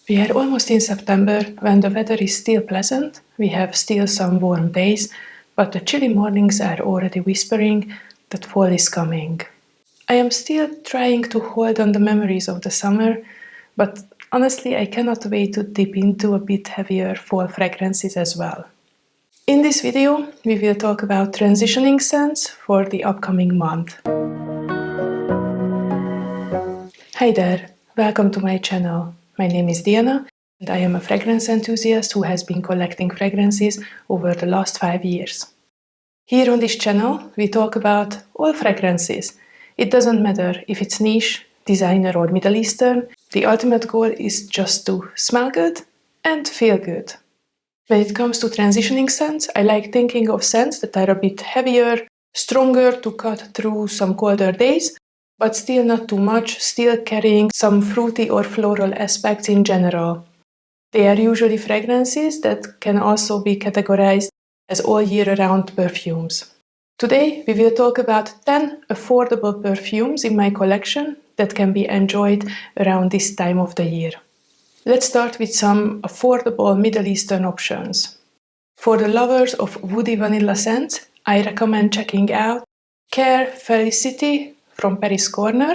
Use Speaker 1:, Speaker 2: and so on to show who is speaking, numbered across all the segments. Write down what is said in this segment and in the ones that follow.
Speaker 1: We are almost in September, when the weather is still pleasant, we have still some warm days, but the chilly mornings are already whispering that fall is coming. I am still trying to hold on the memories of the summer, but honestly I cannot wait to dip into a bit heavier fall fragrances as well. In this video, we will talk about transitioning scents for the upcoming month. Hi there, welcome to my channel. My name is Diana, and I am a fragrance enthusiast who has been collecting fragrances over the last 5 years. Here on this channel, we talk about all fragrances. It doesn't matter if it's niche, designer or Middle Eastern, the ultimate goal is just to smell good and feel good. When it comes to transitioning scents, I like thinking of scents that are a bit heavier, stronger to cut through some colder days, but still not too much, still carrying some fruity or floral aspects in general. They are usually fragrances that can also be categorized as all year round perfumes. Today we will talk about 10 affordable perfumes in my collection that can be enjoyed around this time of the year. Let's start with some affordable Middle Eastern options. For the lovers of woody vanilla scents, I recommend checking out Khair Felicity from Paris Corner.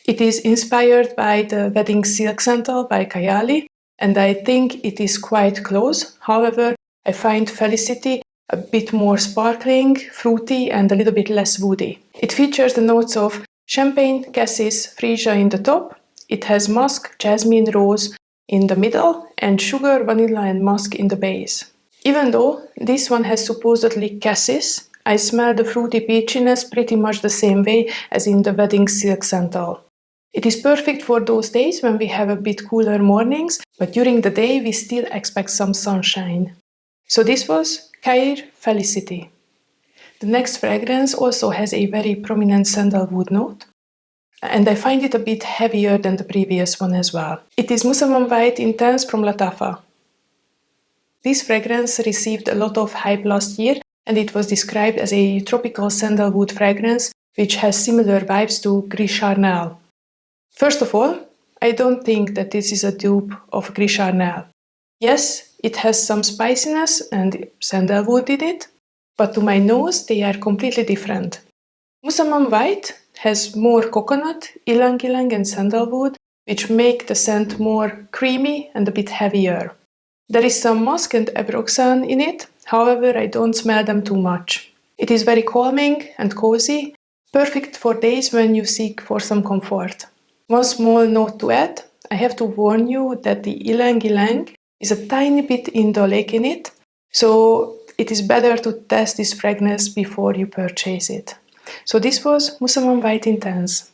Speaker 1: It is inspired by the Wedding Silk Sandal by Kayali, and I think it is quite close. However, I find Felicity a bit more sparkling, fruity, and a little bit less woody. It features the notes of champagne, cassis, freesia in the top. It has musk, jasmine, rose in the middle, and sugar, vanilla, and musk in the base. Even though this one has supposedly cassis, I smell the fruity peachiness pretty much the same way as in the Wedding Silk Sandal. It is perfect for those days when we have a bit cooler mornings, but during the day we still expect some sunshine. So this was Khair Felicity. The next fragrance also has a very prominent sandalwood note, and I find it a bit heavier than the previous one as well. It is Musamam White Intense from Latafa. This fragrance received a lot of hype last year, and it was described as a tropical sandalwood fragrance which has similar vibes to Gris Charnel. First of all, I don't think that this is a dupe of Gris Charnel. Yes, it has some spiciness and sandalwood in it, but to my nose they are completely different. Musamam White has more coconut, ylang ylang and sandalwood, which make the scent more creamy and a bit heavier. There is some musk and ebroxan in it, however I don't smell them too much. It is very calming and cozy, perfect for days when you seek for some comfort. One small note to add, I have to warn you that the ylang ylang is a tiny bit indolic in it, so it is better to test this fragrance before you purchase it. So this was Musamam White Intense.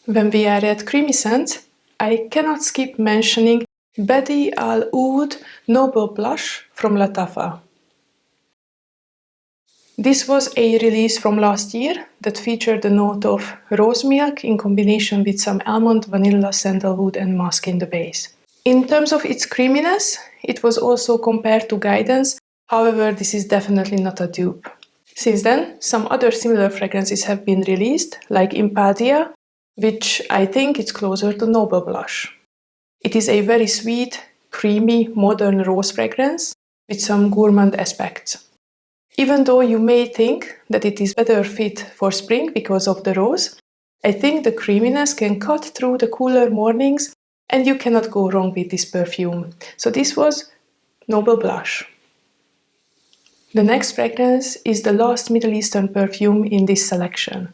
Speaker 1: When we are at creamy scents, I cannot skip mentioning Badee Al Oud Noble Blush from Latafa. This was a release from last year that featured the note of rose milk in combination with some almond, vanilla, sandalwood and musk in the base. In terms of its creaminess, it was also compared to Guidance, however this is definitely not a dupe. Since then, some other similar fragrances have been released, like Impadia, which I think is closer to Noble Blush. It is a very sweet, creamy, modern rose fragrance with some gourmand aspects. Even though you may think that it is better fit for spring because of the rose, I think the creaminess can cut through the cooler mornings and you cannot go wrong with this perfume. So this was Noble Blush. The next fragrance is the last Middle Eastern perfume in this selection.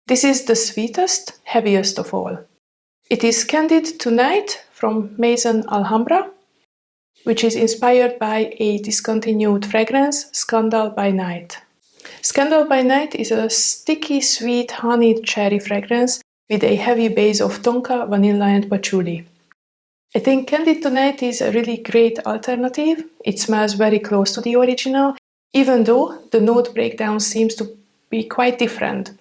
Speaker 1: This is the sweetest, heaviest of all. It is Candid Tonight from Maison Alhambra, which is inspired by a discontinued fragrance, Scandal by Night. Scandal by Night is a sticky, sweet, honeyed cherry fragrance with a heavy base of tonka, vanilla and patchouli. I think Candid Tonight is a really great alternative. It smells very close to the original, even though the note breakdown seems to be quite different.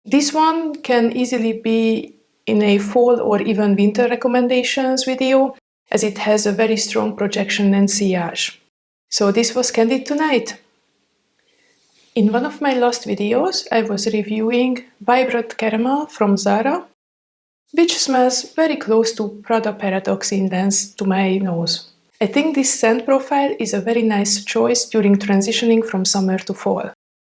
Speaker 1: This one can easily be in a fall or even winter recommendations video, as it has a very strong projection and sillage. So this was Candid Tonight. In one of my last videos, I was reviewing Vibrant Caramel from Zara. which smells very close to Prada Paradoxe Intense to my nose. I think this scent profile is a very nice choice during transitioning from summer to fall.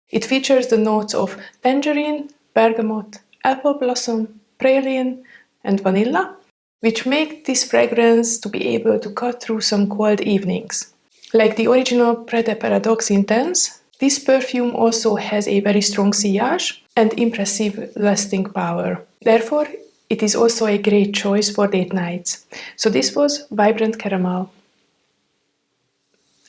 Speaker 1: It features the notes of tangerine, bergamot, apple blossom, praline, and vanilla, which make this fragrance to be able to cut through some cold evenings. Like the original Prada Paradoxe Intense, this perfume also has a very strong sillage and impressive lasting power. Therefore, it is also a great choice for date nights. So this was Vibrant Caramel.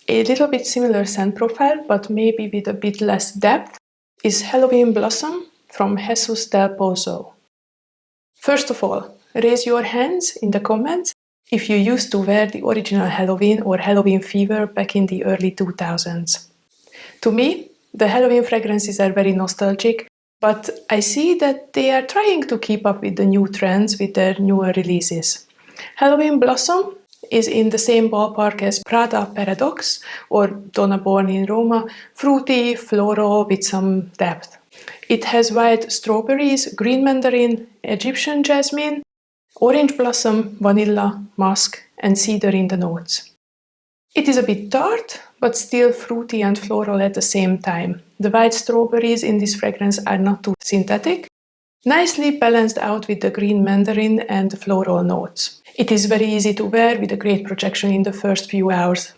Speaker 1: A little bit similar scent profile, but maybe with a bit less depth, is Halloween Blossom from Jesus del Pozo. First of all, raise your hands in the comments if you used to wear the original Halloween or Halloween Fever back in the early 2000s. To me, the Halloween fragrances are very nostalgic, but I see that they are trying to keep up with the new trends with their newer releases. Halloween Blossom is in the same ballpark as Prada Paradoxe or Donna Born in Roma, fruity, floral with some depth. It has white strawberries, green mandarin, Egyptian jasmine, orange blossom, vanilla, musk, and cedar in the notes. It is a bit tart, but still fruity and floral at the same time. The white strawberries in this fragrance are not too synthetic, nicely balanced out with the green mandarin and the floral notes. It is very easy to wear with a great projection in the first few hours,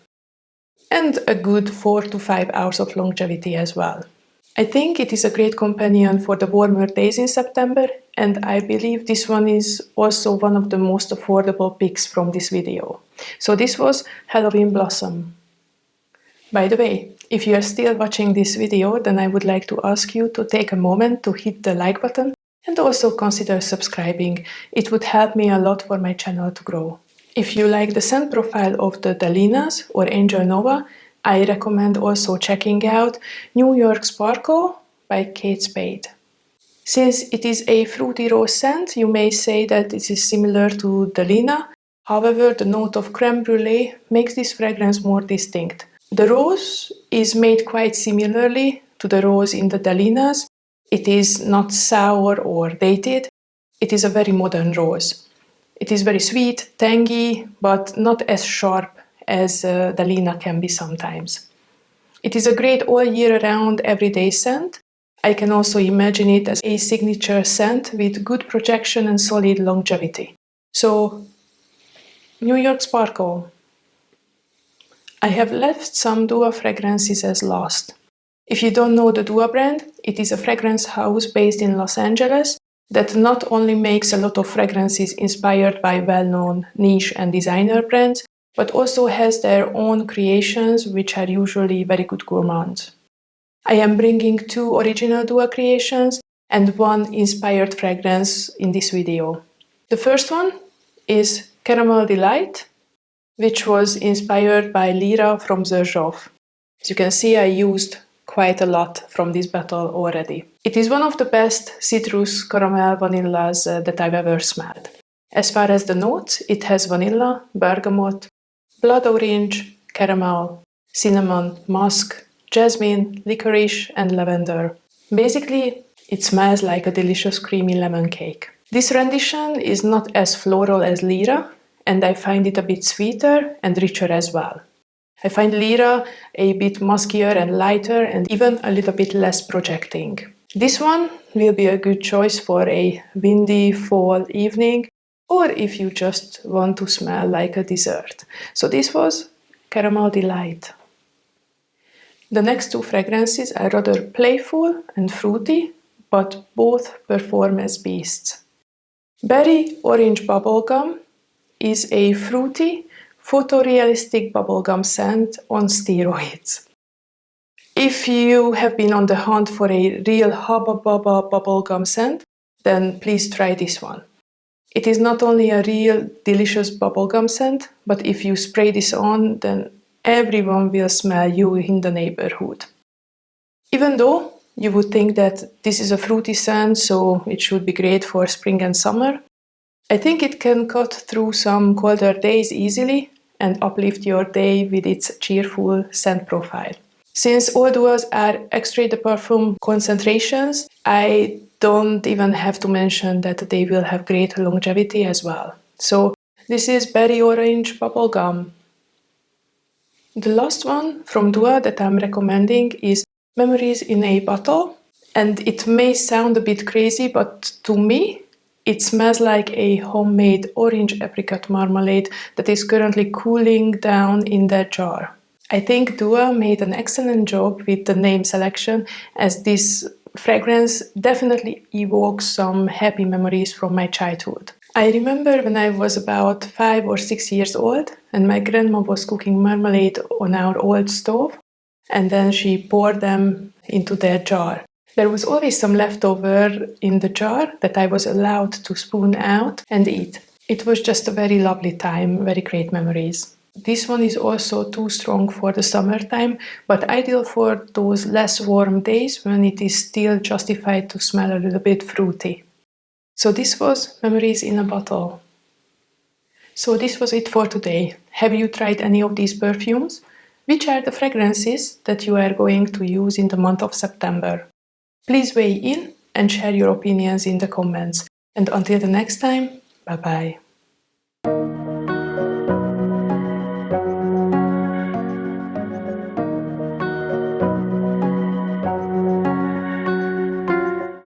Speaker 1: and a good 4 to 5 hours of longevity as well. I think it is a great companion for the warmer days in September, and I believe this one is also one of the most affordable picks from this video. So this was Halloween Blossom. By the way, if you are still watching this video, then I would like to ask you to take a moment to hit the like button and also consider subscribing. It would help me a lot for my channel to grow. If you like the scent profile of the Dalinas or Angel Nova, I recommend also checking out New York Sparkle by Kate Spade. Since it is a fruity rose scent, you may say that it is similar to Dalina. However, the note of crème brûlée makes this fragrance more distinct. The rose is made quite similarly to the rose in the Dalinas. It is not sour or dated. It is a very modern rose. It is very sweet, tangy, but not as sharp as Dalina can be sometimes. It is a great all year round everyday scent. I can also imagine it as a signature scent with good projection and solid longevity. So, New York Sparkle. I have left some Dua fragrances as last. If you don't know the Dua brand, it is a fragrance house based in Los Angeles that not only makes a lot of fragrances inspired by well-known niche and designer brands, but also has their own creations which are usually very good gourmands. I am bringing 2 original Dua creations and 1 inspired fragrance in this video. The first one is Caramel Delight, which was inspired by Lyra from Xerjoff. As you can see, I used quite a lot from this bottle already. It is one of the best citrus caramel vanillas that I've ever smelled. As far as the notes, it has vanilla, bergamot, blood orange, caramel, cinnamon, musk, jasmine, licorice, and lavender. Basically, it smells like a delicious creamy lemon cake. This rendition is not as floral as Lyra, and I find it a bit sweeter and richer as well. I find Lyra a bit muskier and lighter and even a little bit less projecting. This one will be a good choice for a windy fall evening, or if you just want to smell like a dessert. So this was Caramel Delight. The next 2 fragrances are rather playful and fruity, but both perform as beasts. Berry Orange Bubblegum is a fruity, photorealistic bubblegum scent on steroids. If you have been on the hunt for a real Hubba Bubba bubblegum scent, then please try this one. It is not only a real delicious bubblegum scent, but if you spray this on, then everyone will smell you in the neighborhood. Even though you would think that this is a fruity scent, so it should be great for spring and summer, I think it can cut through some colder days easily and uplift your day with its cheerful scent profile. Since all duos are extrait de parfum concentrations, I don't even have to mention that they will have great longevity as well. So this is Berry Orange Bubblegum. The last one from Dua that I'm recommending is Memories in a Bottle. And it may sound a bit crazy, but to me, it smells like a homemade orange apricot marmalade that is currently cooling down in that jar. I think Dua made an excellent job with the name selection, as this fragrance definitely evokes some happy memories from my childhood. I remember when I was about 5 or 6 years old and my grandma was cooking marmalade on our old stove, and then she poured them into their jar. There was always some leftover in the jar that I was allowed to spoon out and eat. It was just a very lovely time, very great memories. This one is also too strong for the summertime, but ideal for those less warm days when it is still justified to smell a little bit fruity. So this was Memories in a Bottle. So this was it for today. Have you tried any of these perfumes? Which are the fragrances that you are going to use in the month of September? Please weigh in and share your opinions in the comments. And until the next time, bye bye.